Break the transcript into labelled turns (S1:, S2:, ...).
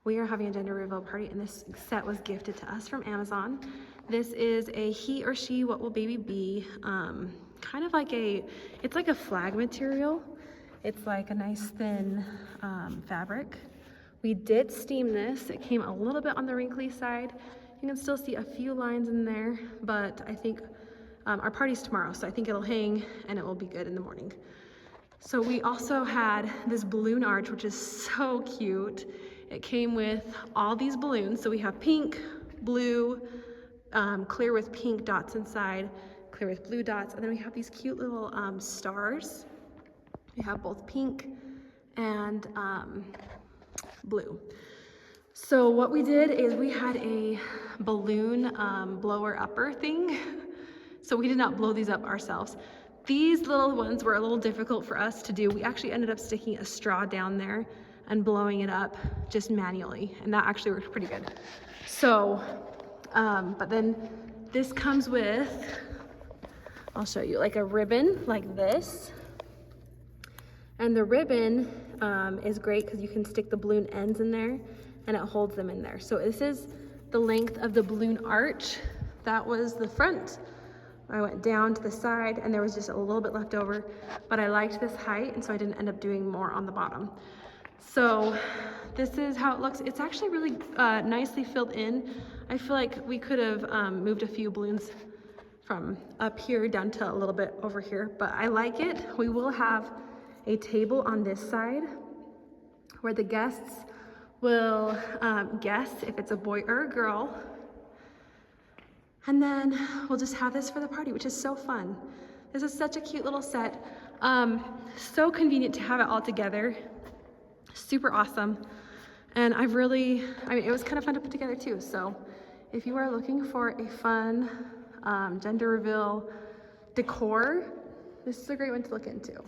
S1: We are having a gender reveal party, and this set was gifted to us from Amazon. This is a he or she, what will baby be? Kind of like it's like a flag material. It's like a nice thin fabric. We did steam this. It came a little bit on the wrinkly side. You can still see a few lines in there, but I think our party's tomorrow, so I think it'll hang and it will be good in the morning. So we also had this balloon arch, which is so cute. It came with all these balloons. So we have pink, blue, clear with pink dots inside, clear with blue dots. And then we have these cute little stars. We have both pink and blue. So what we did is we had a balloon blower upper thing. So we did not blow these up ourselves. These little ones were a little difficult for us to do. We actually ended up sticking a straw down there and blowing it up just manually, and that actually worked pretty good. So, but then this comes with, I'll show you, like a ribbon like this. And the ribbon is great because you can stick the balloon ends in there and it holds them in there. So this is the length of the balloon arch. That was the front. I went down to the side and there was just a little bit left over, but I liked this height and so I didn't end up doing more on the bottom. So this is how it looks. It's actually really nicely filled in. I feel like we could have moved a few balloons from up here down to a little bit over here, but I like it. We will have a table on this side where the guests will guess if it's a boy or a girl. And then we'll just have this for the party, which is so fun. This is such a cute little set. So convenient to have it all together. Super awesome. And it was kind of fun to put together too. So if you are looking for a fun gender reveal decor, this is a great one to look into.